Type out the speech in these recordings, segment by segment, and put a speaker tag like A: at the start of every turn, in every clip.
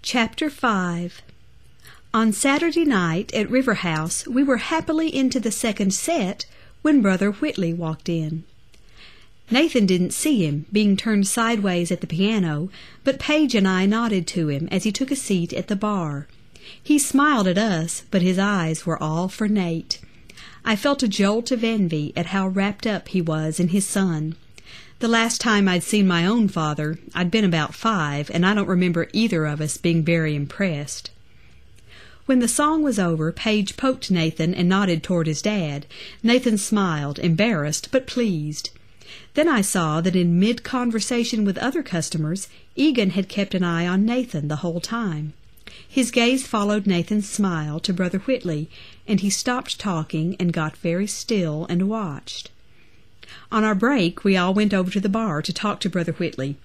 A: Chapter 5. On Saturday night at River House we were happily into the second set when Brother Whitley walked in. Nathan didn't see him, being turned sideways at the piano, but Paige and I nodded to him as he took a seat at the bar. He smiled at us, but his eyes were all for Nate. I felt a jolt of envy at how wrapped up he was in his son. The last time I'd seen my own father, I'd been about 5, and I don't remember either of us being very impressed. When the song was over, Paige poked Nathan and nodded toward his dad. Nathan smiled, embarrassed but pleased. Then I saw that in mid-conversation with other customers, Egan had kept an eye on Nathan the whole time. His gaze followed Nathan's smile to Brother Whitley, and he stopped talking and got very still and watched. On our break, we all went over to the bar to talk to Brother Whitley.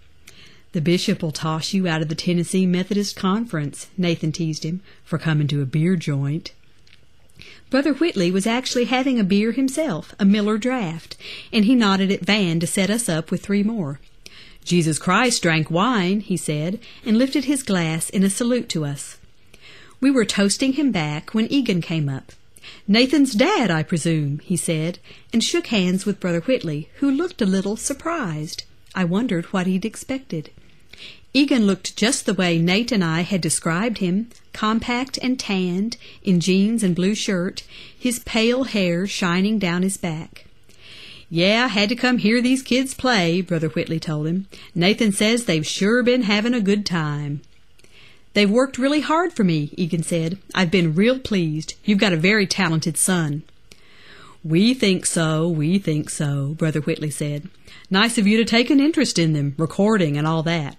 A: "The bishop will toss you out of the Tennessee Methodist Conference," Nathan teased him, "for coming to a beer joint." Brother Whitley was actually having a beer himself, a Miller Draft, and he nodded at Van to set us up with 3 more. "Jesus Christ drank wine," he said, and lifted his glass in a salute to us. We were toasting him back when Egan came up. "Nathan's dad, I presume," he said, and shook hands with Brother Whitley, who looked a little surprised. I wondered what he'd expected. Egan looked just the way Nate and I had described him, compact and tanned, in jeans and blue shirt, his pale hair shining down his back. "Yeah, I had to come hear these kids play," Brother Whitley told him. "Nathan says they've sure been having a good time." "They've worked really hard for me," Egan said. "I've been real pleased. You've got a very talented son." We think so, Brother Whitley said. "Nice of you to take an interest in them, recording and all that."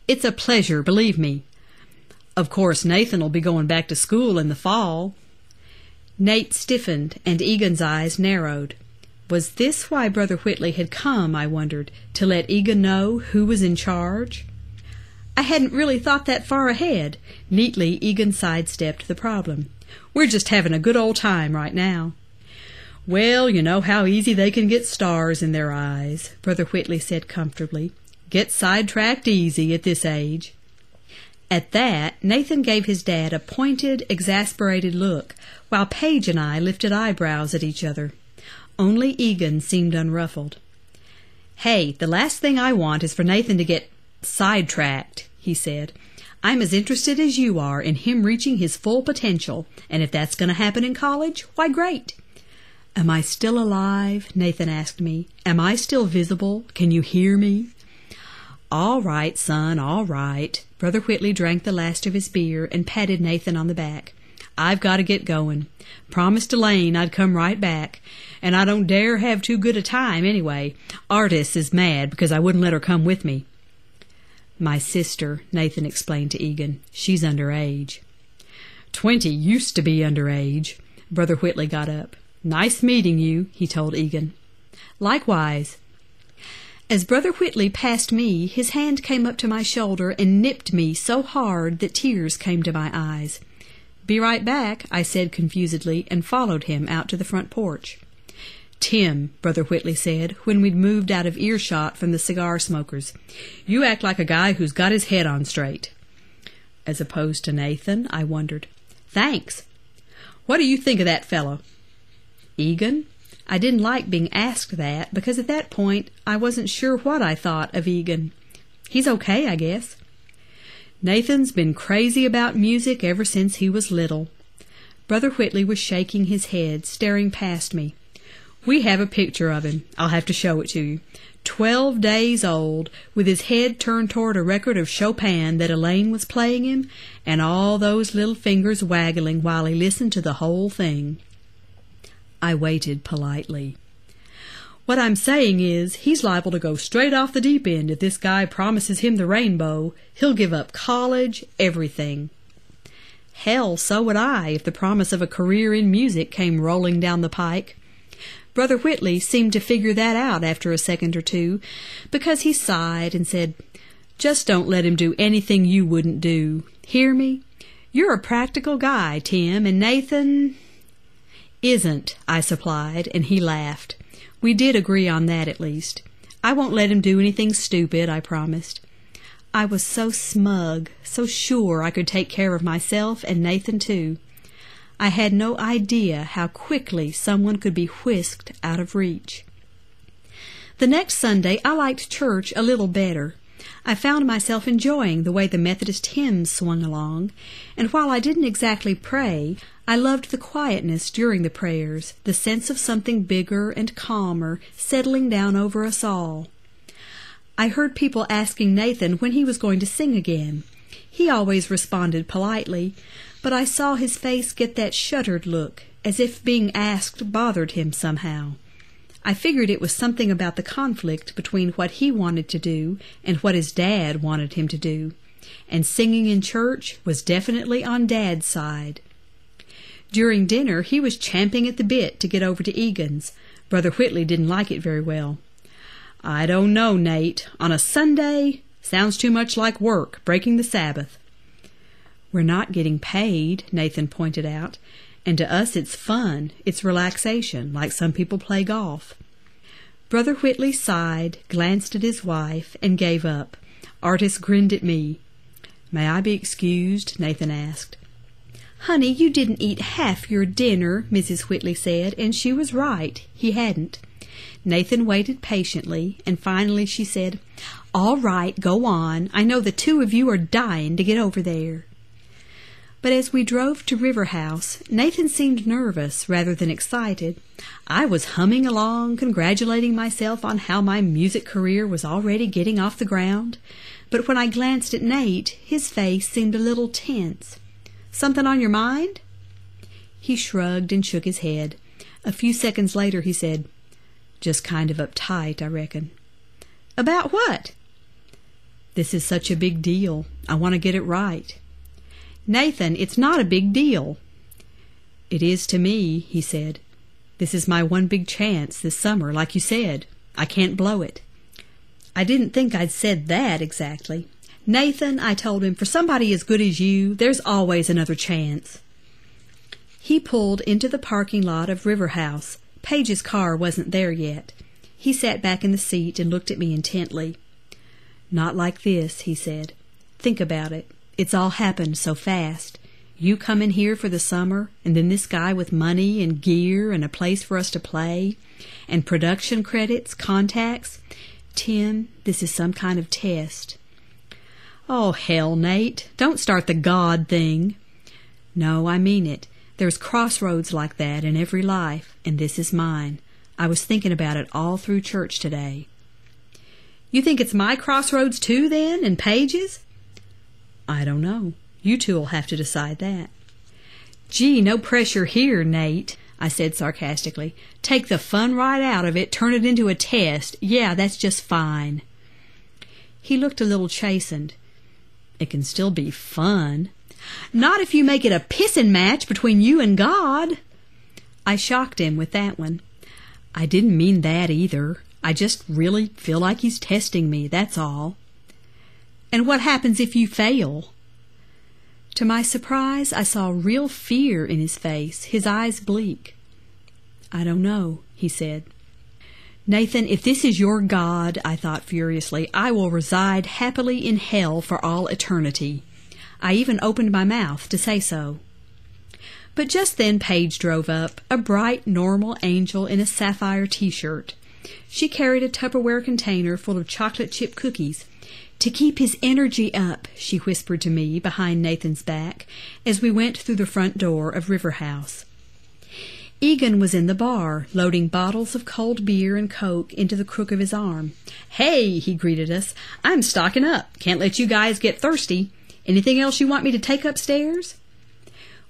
A: "It's a pleasure, believe me." "Of course Nathan'll be going back to school in the fall." Nate stiffened, and Egan's eyes narrowed. Was this why Brother Whitley had come, I wondered, to let Egan know who was in charge? I hadn't really thought that far ahead. Neatly, Egan sidestepped the problem. "We're just having a good old time right now." "Well, you know how easy they can get stars in their eyes," Brother Whitley said comfortably. "Get sidetracked easy at this age." At that, Nathan gave his dad a pointed, exasperated look, while Paige and I lifted eyebrows at each other. Only Egan seemed unruffled. "Hey, the last thing I want is for Nathan to get sidetracked," he said. "I'm as interested as you are in him reaching his full potential, and if that's going to happen in college, why great." "Am I still alive?" Nathan asked me. "Am I still visible? Can you hear me?" "All right, son, all right." Brother Whitley drank the last of his beer and patted Nathan on the back. "I've got to get going. Promised Elaine I'd come right back, and I don't dare have too good a time anyway. Artis is mad because I wouldn't let her come with me." "My sister," Nathan explained to Egan. "She's underage." 20 used to be underage." Brother Whitley got up. "Nice meeting you," he told Egan. "Likewise." As Brother Whitley passed me, his hand came up to my shoulder and nipped me so hard that tears came to my eyes. "Be right back," I said confusedly, and followed him out to the front porch. "Tim," Brother Whitley said, when we'd moved out of earshot from the cigar smokers, "you act like a guy who's got his head on straight." As opposed to Nathan, I wondered. "Thanks. What do you think of that fellow?" "Egan?" I didn't like being asked that, because at that point I wasn't sure what I thought of Egan. "He's okay, I guess." "Nathan's been crazy about music ever since he was little." Brother Whitley was shaking his head, staring past me. "We have a picture of him. I'll have to show it to you. 12 days old, with his head turned toward a record of Chopin that Elaine was playing him, and all those little fingers waggling while he listened to the whole thing." I waited politely. "What I'm saying is, he's liable to go straight off the deep end if this guy promises him the rainbow. He'll give up college, everything." Hell, so would I, if the promise of a career in music came rolling down the pike. Brother Whitley seemed to figure that out after a second or two, because he sighed and said, "Just don't let him do anything you wouldn't do. Hear me? You're a practical guy, Tim, and Nathan—" "Isn't," I supplied, and he laughed. We did agree on that, at least. "I won't let him do anything stupid," I promised. I was so smug, so sure I could take care of myself and Nathan too. I had no idea how quickly someone could be whisked out of reach. The next Sunday I liked church a little better. I found myself enjoying the way the Methodist hymns swung along, and while I didn't exactly pray, I loved the quietness during the prayers, the sense of something bigger and calmer settling down over us all. I heard people asking Nathan when he was going to sing again. He always responded politely, but I saw his face get that shuttered look, as if being asked bothered him somehow. I figured it was something about the conflict between what he wanted to do and what his dad wanted him to do, and singing in church was definitely on Dad's side. During dinner he was champing at the bit to get over to Egan's. Brother Whitley didn't like it very well. "I don't know, Nate. On a Sunday? Sounds too much like work, breaking the Sabbath." "We're not getting paid," Nathan pointed out, "and to us it's fun, it's relaxation, like some people play golf." Brother Whitley sighed, glanced at his wife, and gave up. Artis grinned at me. "May I be excused?" Nathan asked. "Honey, you didn't eat half your dinner," Mrs. Whitley said, and she was right. He hadn't. Nathan waited patiently, and finally she said, "All right, go on. I know the two of you are dying to get over there." But as we drove to River House, Nathan seemed nervous rather than excited. I was humming along, congratulating myself on how my music career was already getting off the ground. But when I glanced at Nate, his face seemed a little tense. "Something on your mind?" He shrugged and shook his head. A few seconds later he said, "Just kind of uptight, I reckon." "About what?" "This is such a big deal. I want to get it right." "Nathan, it's not a big deal." "It is to me," he said. "This is my one big chance this summer, like you said. I can't blow it." I didn't think I'd said that exactly. "Nathan," I told him, "for somebody as good as you, there's always another chance." He pulled into the parking lot of River House. Page's car wasn't there yet. He sat back in the seat and looked at me intently. "Not like this," he said. "Think about it. It's all happened so fast. You come in here for the summer, and then this guy with money and gear and a place for us to play, and production credits, contacts. Tim, this is some kind of test." "Oh, hell, Nate. Don't start the God thing." "No, I mean it. There's crossroads like that in every life, and this is mine. I was thinking about it all through church today." "You think it's my crossroads too, then, and Page's?" "I don't know. You two'll have to decide that." "Gee, no pressure here, Nate," I said sarcastically. "Take the fun right out of it, turn it into a test. Yeah, that's just fine." He looked a little chastened. "It can still be fun." "Not if you make it a pissing match between you and God." I shocked him with that one. "I didn't mean that either. I just really feel like he's testing me, that's all." "And what happens if you fail?" To my surprise, I saw real fear in his face, his eyes bleak. "I don't know," he said. "Nathan, if this is your God," I thought furiously, "I will reside happily in hell for all eternity." I even opened my mouth to say so. But just then Page drove up, a bright, normal angel in a sapphire T-shirt. She carried a Tupperware container full of chocolate chip cookies. "To keep his energy up," she whispered to me behind Nathan's back as we went through the front door of River House. Egan was in the bar, loading bottles of cold beer and Coke into the crook of his arm. "Hey," he greeted us, "I'm stocking up. Can't let you guys get thirsty. Anything else you want me to take upstairs?"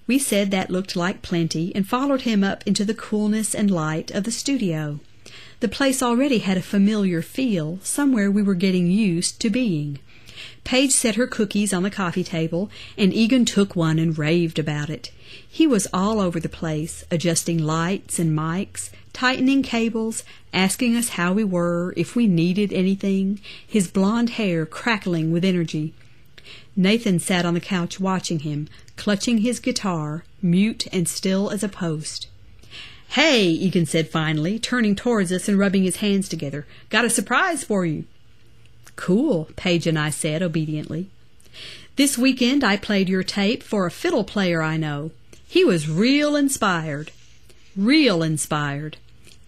A: We said that looked like plenty and followed him up into the coolness and light of the studio. The place already had a familiar feel, somewhere we were getting used to being. Page set her cookies on the coffee table, and Egan took one and raved about it. He was all over the place, adjusting lights and mics, tightening cables, asking us how we were, if we needed anything, his blonde hair crackling with energy. Nathan sat on the couch watching him, clutching his guitar, mute and still as a post. "Hey," Egan said finally, turning towards us and rubbing his hands together. "Got a surprise for you." Cool, Paige and I said obediently. This weekend I played your tape for a fiddle player I know. He was real inspired. Real inspired.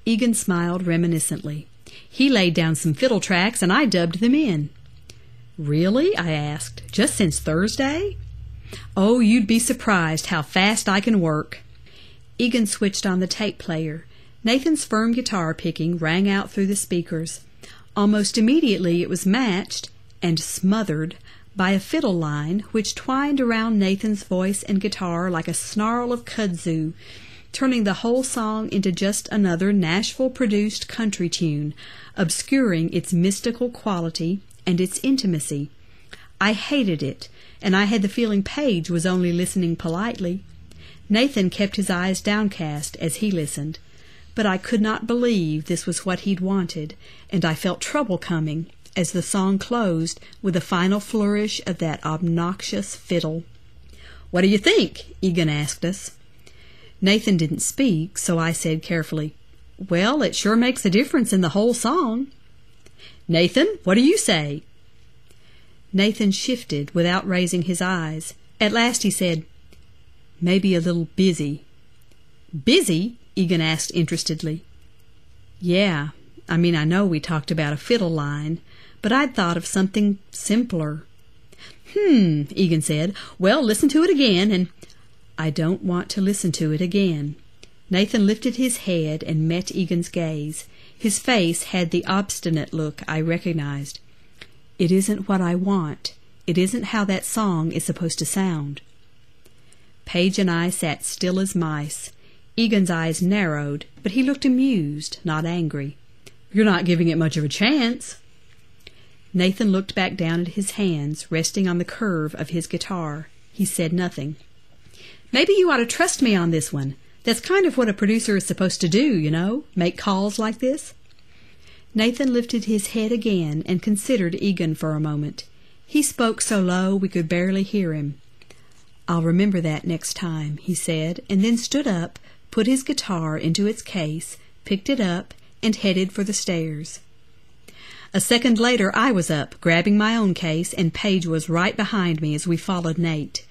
A: Egan smiled reminiscently. He laid down some fiddle tracks and I dubbed them in. Really? I asked. Just since Thursday? Oh, you'd be surprised how fast I can work. Egan switched on the tape player. Nathan's firm guitar picking rang out through the speakers. Almost immediately it was matched and smothered by a fiddle line which twined around Nathan's voice and guitar like a snarl of kudzu, turning the whole song into just another Nashville-produced country tune, obscuring its mystical quality and its intimacy. I hated it, and I had the feeling Paige was only listening politely. Nathan kept his eyes downcast as he listened, but I could not believe this was what he'd wanted, and I felt trouble coming as the song closed with a final flourish of that obnoxious fiddle. "What do you think?" Egan asked us. Nathan didn't speak, so I said carefully, "Well, it sure makes a difference in the whole song." "Nathan, what do you say?" Nathan shifted without raising his eyes. At last he said, "Maybe a little busy." "Busy?" Egan asked interestedly. "Yeah, I know we talked about a fiddle line, but I'd thought of something simpler." Egan said. "Well, listen to it again, and—" "I don't want to listen to it again." Nathan lifted his head and met Egan's gaze. His face had the obstinate look I recognized. "It isn't what I want. It isn't how that song is supposed to sound." Paige and I sat still as mice. Egan's eyes narrowed, but he looked amused, not angry. "You're not giving it much of a chance." Nathan looked back down at his hands, resting on the curve of his guitar. He said nothing. "Maybe you ought to trust me on this one. That's kind of what a producer is supposed to do, make calls like this." Nathan lifted his head again and considered Egan for a moment. He spoke so low we could barely hear him. "I'll remember that next time," he said, and then stood up, put his guitar into its case, picked it up, and headed for the stairs. A second later I was up, grabbing my own case, and Paige was right behind me as we followed Nate.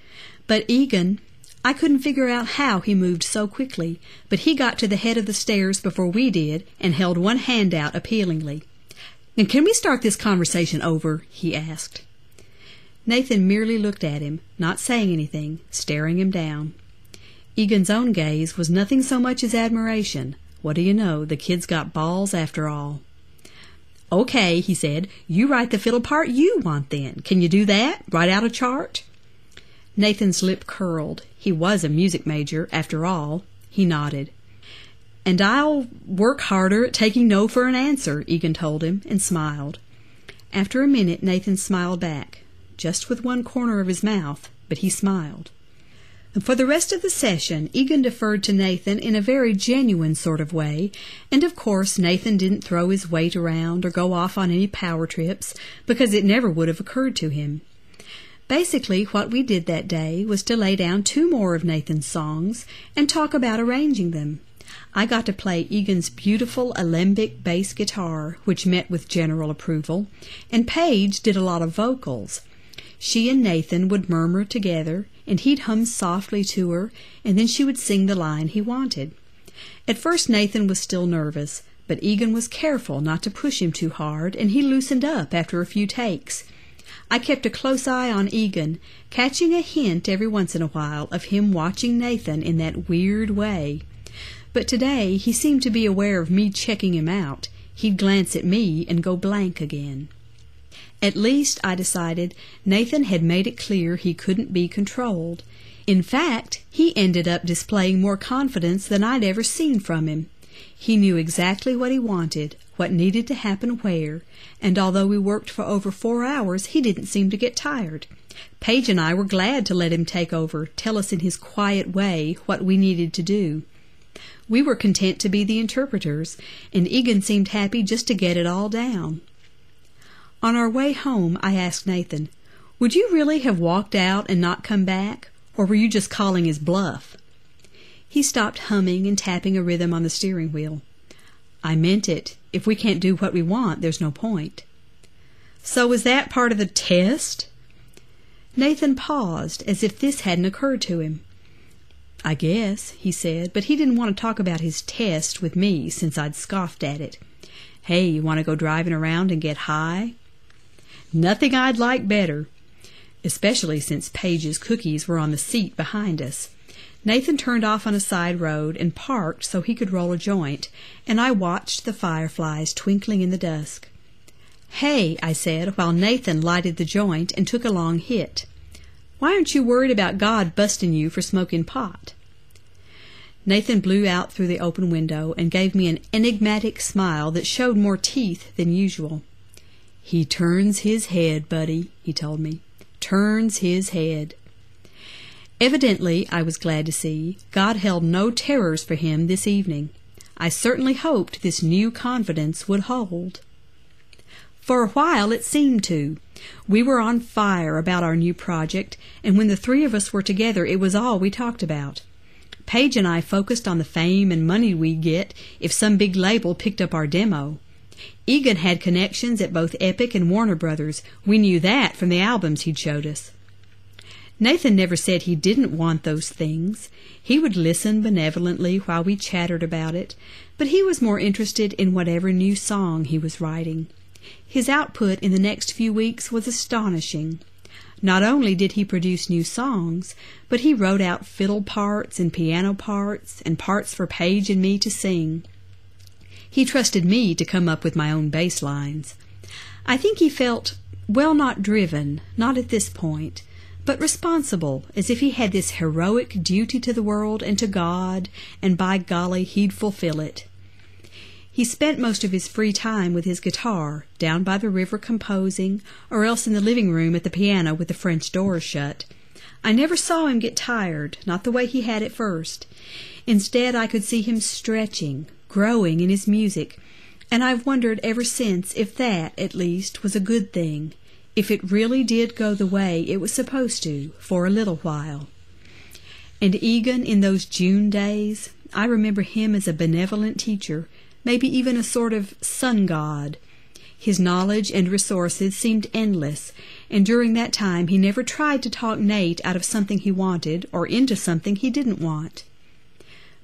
A: But Egan, I couldn't figure out how he moved so quickly, but he got to the head of the stairs before we did and held one hand out appealingly. "And can we start this conversation over?" he asked. Nathan merely looked at him, not saying anything, staring him down. Egan's own gaze was nothing so much as admiration. What do you know, the kid's got balls after all. "Okay," he said, "you write the fiddle part you want then. Can you do that? Write out a chart?" Nathan's lip curled. He was a music major, after all. He nodded. "And I'll work harder at taking no for an answer," Egan told him, and smiled. After a minute, Nathan smiled back, just with one corner of his mouth, but he smiled. For the rest of the session, Egan deferred to Nathan in a very genuine sort of way, and of course Nathan didn't throw his weight around or go off on any power trips, because it never would have occurred to him. Basically, what we did that day was to lay down 2 more of Nathan's songs and talk about arranging them. I got to play Egan's beautiful alembic bass guitar, which met with general approval, and Paige did a lot of vocals. She and Nathan would murmur together, and he'd hum softly to her, and then she would sing the line he wanted. At first Nathan was still nervous, but Egan was careful not to push him too hard, and he loosened up after a few takes. I kept a close eye on Egan, catching a hint every once in a while of him watching Nathan in that weird way. But today he seemed to be aware of me checking him out. He'd glance at me and go blank again. At least, I decided, Nathan had made it clear he couldn't be controlled. In fact, he ended up displaying more confidence than I'd ever seen from him. He knew exactly what he wanted, what needed to happen where, and although we worked for over 4 hours, he didn't seem to get tired. Paige and I were glad to let him take over, tell us in his quiet way what we needed to do. We were content to be the interpreters, and Egan seemed happy just to get it all down. On our way home, I asked Nathan, "Would you really have walked out and not come back, or were you just calling his bluff?" He stopped humming and tapping a rhythm on the steering wheel. "I meant it. If we can't do what we want, there's no point." So was that part of the test? Nathan paused, as if this hadn't occurred to him. I guess, he said, but he didn't want to talk about his test with me since I'd scoffed at it. Hey, you want to go driving around and get high? Nothing I'd like better, especially since Paige's cookies were on the seat behind us. Nathan turned off on a side road and parked so he could roll a joint, and I watched the fireflies twinkling in the dusk. Hey, I said, while Nathan lighted the joint and took a long hit. Why aren't you worried about God busting you for smoking pot? Nathan blew out through the open window and gave me an enigmatic smile that showed more teeth than usual. He turns his head, buddy, he told me. Turns his head. Evidently, I was glad to see, God held no terrors for him this evening. I certainly hoped this new confidence would hold. For a while it seemed to. We were on fire about our new project, and when the three of us were together, it was all we talked about. Paige and I focused on the fame and money we'd get if some big label picked up our demo. Egan had connections at both Epic and Warner Brothers. We knew that from the albums he'd showed us. Nathan never said he didn't want those things. He would listen benevolently while we chattered about it, but he was more interested in whatever new song he was writing. His output in the next few weeks was astonishing. Not only did he produce new songs, but he wrote out fiddle parts and piano parts and parts for Paige and me to sing. He trusted me to come up with my own bass lines. I think he felt, well, not driven, not at this point, but responsible, as if he had this heroic duty to the world and to God, and by golly, he'd fulfill it. He spent most of his free time with his guitar, down by the river composing, or else in the living room at the piano with the French doors shut. I never saw him get tired, not the way he had at first. Instead, I could see him stretching, growing in his music, and I've wondered ever since if that, at least, was a good thing, if it really did go the way it was supposed to, for a little while. And Egan, in those June days, I remember him as a benevolent teacher, maybe even a sort of sun god. His knowledge and resources seemed endless, and during that time he never tried to talk Nate out of something he wanted or into something he didn't want.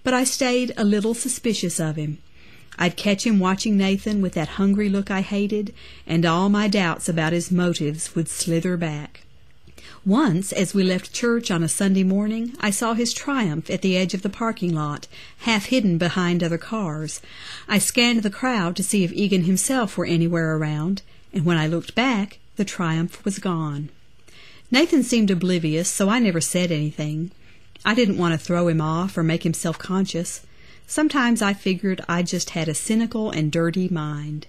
A: But I stayed a little suspicious of him. I'd catch him watching Nathan with that hungry look I hated, and all my doubts about his motives would slither back. Once, as we left church on a Sunday morning, I saw his Triumph at the edge of the parking lot, half hidden behind other cars. I scanned the crowd to see if Egan himself were anywhere around, and when I looked back, the Triumph was gone. Nathan seemed oblivious, so I never said anything. I didn't want to throw him off or make him self-conscious. Sometimes I figured I just had a cynical and dirty mind.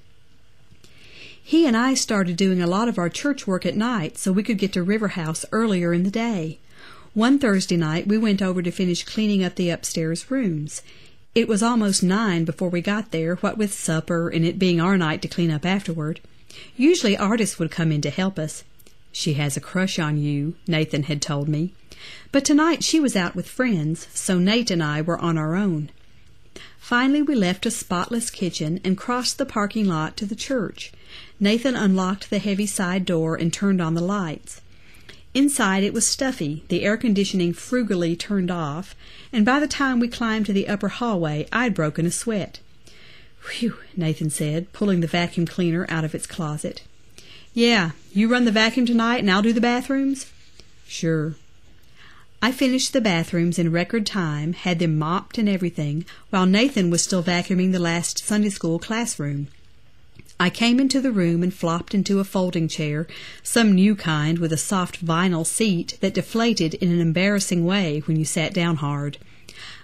A: He and I started doing a lot of our church work at night so we could get to River House earlier in the day. One Thursday night we went over to finish cleaning up the upstairs rooms. It was almost 9 before we got there, what with supper and it being our night to clean up afterward. Usually Artis would come in to help us. She has a crush on you, Nathan had told me. But tonight she was out with friends, so Nate and I were on our own. Finally we left a spotless kitchen and crossed the parking lot to the church. Nathan unlocked the heavy side door and turned on the lights. Inside it was stuffy, the air conditioning frugally turned off, and by the time we climbed to the upper hallway, I'd broken a sweat. "Whew," Nathan said, pulling the vacuum cleaner out of its closet. "Yeah, you run the vacuum tonight and I'll do the bathrooms?" "Sure." I finished the bathrooms in record time, had them mopped and everything, while Nathan was still vacuuming the last Sunday school classroom. I came into the room and flopped into a folding chair, some new kind with a soft vinyl seat that deflated in an embarrassing way when you sat down hard.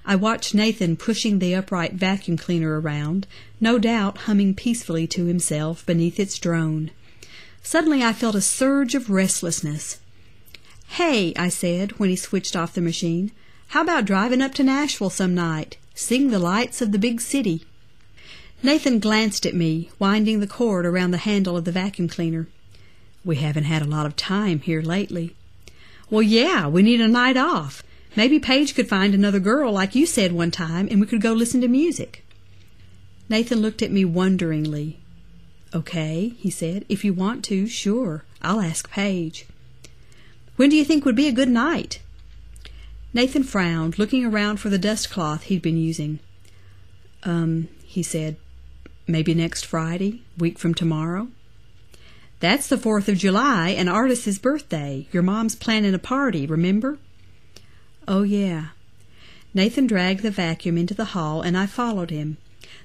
A: I watched Nathan pushing the upright vacuum cleaner around, no doubt humming peacefully to himself beneath its drone. Suddenly I felt a surge of restlessness. "Hey," I said when he switched off the machine, "how about driving up to Nashville some night? Seeing the lights of the big city?" Nathan glanced at me, winding the cord around the handle of the vacuum cleaner. "We haven't had a lot of time here lately." "Well, yeah, we need a night off. Maybe Paige could find another girl like you said one time, and we could go listen to music." Nathan looked at me wonderingly. "Okay," he said. "If you want to, sure. I'll ask Paige." "When do you think would be a good night?" Nathan frowned, looking around for the dust cloth he'd been using. He said, "Maybe next Friday, week from tomorrow." "That's the 4th of July, and Artis's birthday. Your mom's planning a party, remember?" "Oh, yeah." Nathan dragged the vacuum into the hall, and I followed him.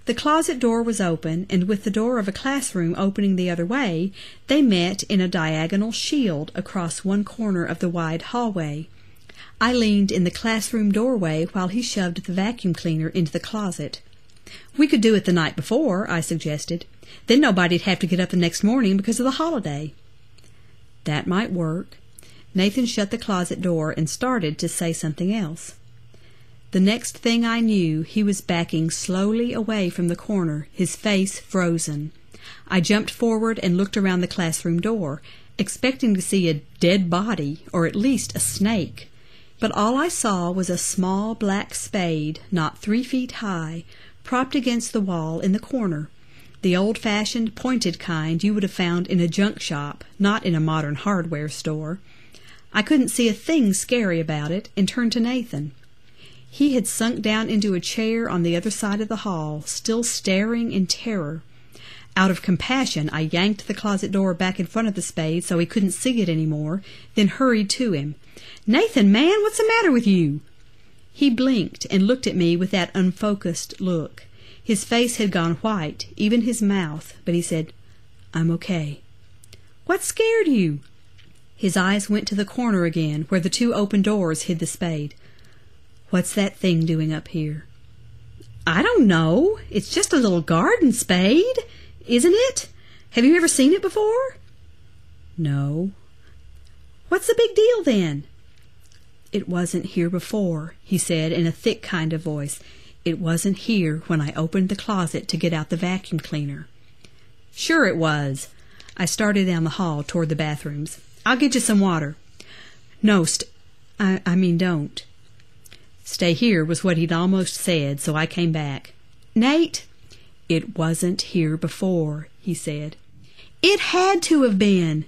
A: The closet door was open, and with the door of a classroom opening the other way, they met in a diagonal shield across one corner of the wide hallway. I leaned in the classroom doorway while he shoved the vacuum cleaner into the closet. "We could do it the night before," I suggested. "Then nobody'd have to get up the next morning because of the holiday." That might work. Nathan shut the closet door and started to say something else. The next thing I knew, he was backing slowly away from the corner, his face frozen. I jumped forward and looked around the classroom door, expecting to see a dead body, or at least a snake. But all I saw was a small black spade, not 3 feet high, propped against the wall in the corner. The old-fashioned, pointed kind you would have found in a junk shop, not in a modern hardware store. I couldn't see a thing scary about it, and turned to Nathan. He had sunk down into a chair on the other side of the hall, still staring in terror. Out of compassion, I yanked the closet door back in front of the spade so he couldn't see it any more, then hurried to him. "Nathan, man, what's the matter with you?" He blinked and looked at me with that unfocused look. His face had gone white, even his mouth, but he said, "I'm okay." "What scared you?" His eyes went to the corner again, where the 2 open doors hid the spade. "What's that thing doing up here?" "I don't know. It's just a little garden spade, isn't it? Have you ever seen it before?" "No." "What's the big deal then?" "It wasn't here before," he said in a thick kind of voice. "It wasn't here when I opened the closet to get out the vacuum cleaner." "Sure it was." I started down the hall toward the bathrooms. "I'll get you some water." "No, don't." "Stay here," was what he'd almost said, so I came back. "Nate." "It wasn't here before," he said. "It had to have been."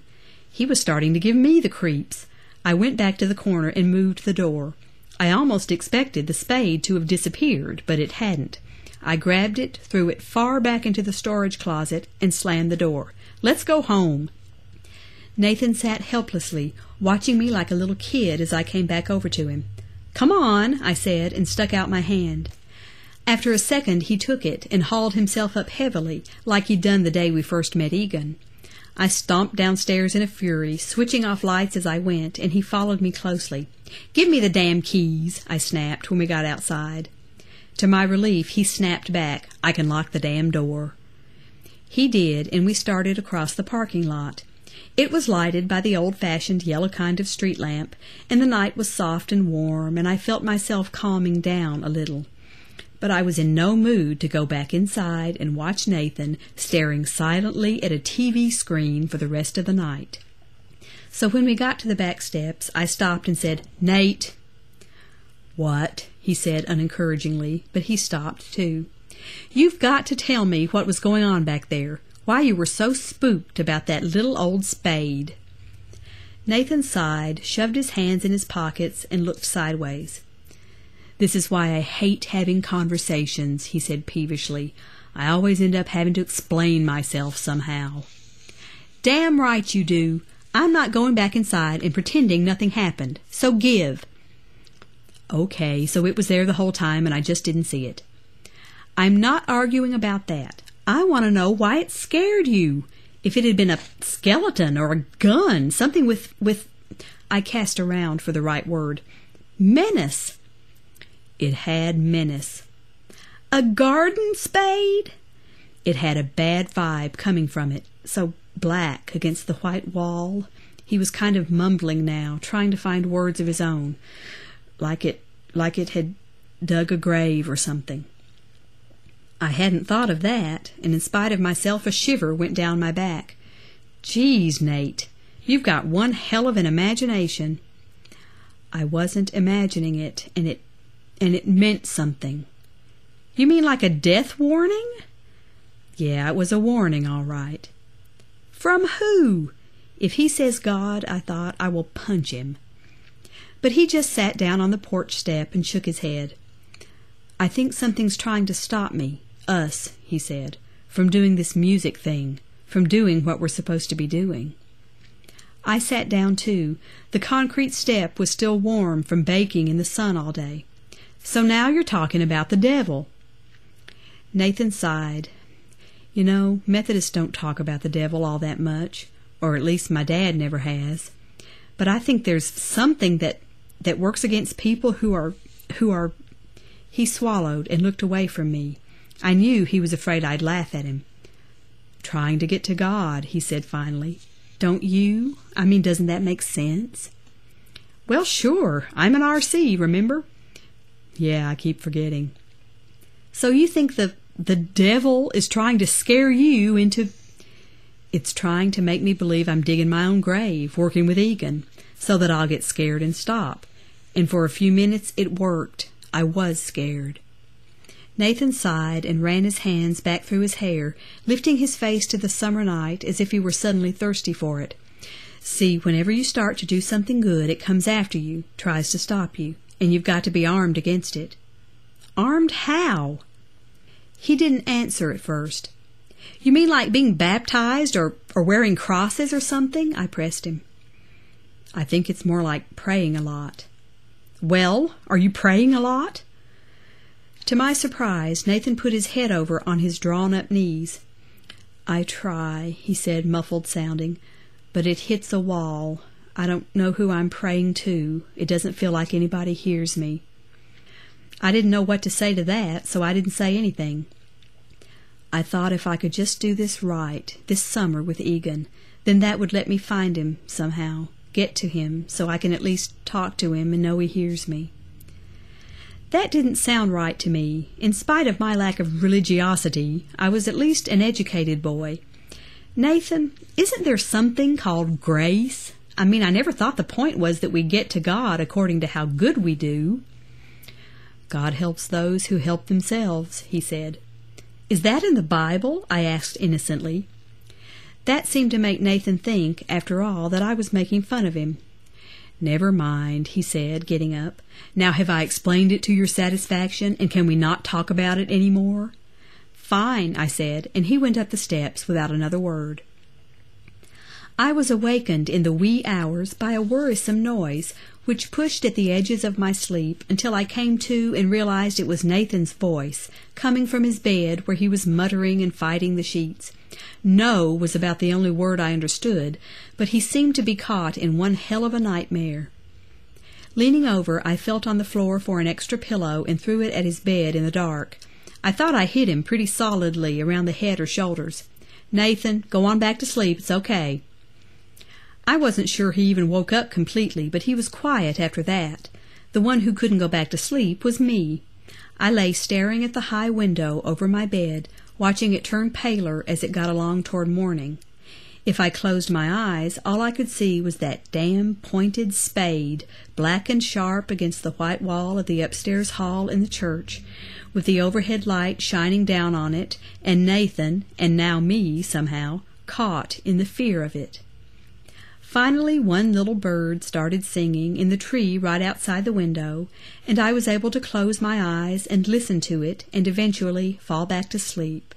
A: He was starting to give me the creeps. I went back to the corner and moved the door. I almost expected the spade to have disappeared, but it hadn't. I grabbed it, threw it far back into the storage closet, and slammed the door. "Let's go home." Nathan sat helplessly, watching me like a little kid as I came back over to him. "Come on," I said, and stuck out my hand. After a second he took it and hauled himself up heavily, like he'd done the day we first met Egan. I stomped downstairs in a fury, switching off lights as I went, and he followed me closely. "Give me the damn keys," I snapped when we got outside. To my relief, he snapped back, "I can lock the damn door." He did, and we started across the parking lot. It was lighted by the old-fashioned yellow kind of street lamp, and the night was soft and warm, and I felt myself calming down a little. But I was in no mood to go back inside and watch Nathan staring silently at a TV screen for the rest of the night. So when we got to the back steps, I stopped and said, "Nate." "What?" he said unencouragingly, but he stopped too. "You've got to tell me what was going on back there. Why you were so spooked about that little old spade." Nathan sighed, shoved his hands in his pockets, and looked sideways. "This is why I hate having conversations," he said peevishly. "I always end up having to explain myself somehow." "Damn right you do. I'm not going back inside and pretending nothing happened. So give." "Okay, so it was there the whole time and I just didn't see it." "I'm not arguing about that. I want to know why it scared you. If it had been a skeleton or a gun, something with I cast around for the right word. Menace." It had menace. "A garden spade?" It had a bad vibe coming from it, so black against the white wall. He was kind of mumbling now, trying to find words of his own, like it had dug a grave or something. I hadn't thought of that, and in spite of myself a shiver went down my back. "Geez, Nate, you've got one hell of an imagination." I wasn't imagining it, and it meant something. "You mean like a death warning?" Yeah, it was a warning, all right. From who? If he says God, I thought, I will punch him. But he just sat down on the porch step and shook his head. I think something's trying to stop me, us, he said, from doing this music thing, from doing what we're supposed to be doing. I sat down too. The concrete step was still warm from baking in the sun all day. So now you're talking about the devil. Nathan sighed. You know, Methodists don't talk about the devil all that much, or at least my dad never has. But I think there's something that works against people who are... He swallowed and looked away from me. I knew he was afraid I'd laugh at him. Trying to get to God, he said finally. Don't you? I mean, doesn't that make sense? Well, sure. I'm an RC, remember? Yeah, I keep forgetting. So you think the devil is trying to scare you into... It's trying to make me believe I'm digging my own grave, working with Egan, so that I'll get scared and stop. And for a few minutes it worked. I was scared. Nathan sighed and ran his hands back through his hair, lifting his face to the summer night as if he were suddenly thirsty for it. See, whenever you start to do something good, it comes after you, tries to stop you, and you've got to be armed against it. Armed how? He didn't answer at first. You mean like being baptized or wearing crosses or something? I pressed him. I think it's more like praying a lot. Well, are you praying a lot? To my surprise, Nathan put his head over on his drawn-up knees. I try, he said, muffled sounding, but it hits a wall. I don't know who I'm praying to. It doesn't feel like anybody hears me. I didn't know what to say to that, so I didn't say anything. I thought if I could just do this right, this summer with Egan, then that would let me find him somehow, get to him, so I can at least talk to him and know he hears me. That didn't sound right to me. In spite of my lack of religiosity, I was at least an educated boy. Nathan, isn't there something called grace? I mean, I never thought the point was that we get to God according to how good we do. God helps those who help themselves, he said. Is that in the Bible? I asked innocently. That seemed to make Nathan think, after all, that I was making fun of him. Never mind, he said, getting up. Now have I explained it to your satisfaction, and can we not talk about it any more? Fine, I said, and he went up the steps without another word. I was awakened in the wee hours by a worrisome noise, which pushed at the edges of my sleep until I came to and realized it was Nathan's voice, coming from his bed where he was muttering and fighting the sheets. No was about the only word I understood, but he seemed to be caught in one hell of a nightmare. Leaning over, I felt on the floor for an extra pillow and threw it at his bed in the dark. I thought I hit him pretty solidly around the head or shoulders. Nathan, go on back to sleep, it's okay. I wasn't sure he even woke up completely, but he was quiet after that. The one who couldn't go back to sleep was me. I lay staring at the high window over my bed, watching it turn paler as it got along toward morning. If I closed my eyes, all I could see was that damn pointed spade, black and sharp against the white wall of the upstairs hall in the church, with the overhead light shining down on it, and Nathan, and now me, somehow, caught in the fear of it. Finally, one little bird started singing in the tree right outside the window, and I was able to close my eyes and listen to it and eventually fall back to sleep.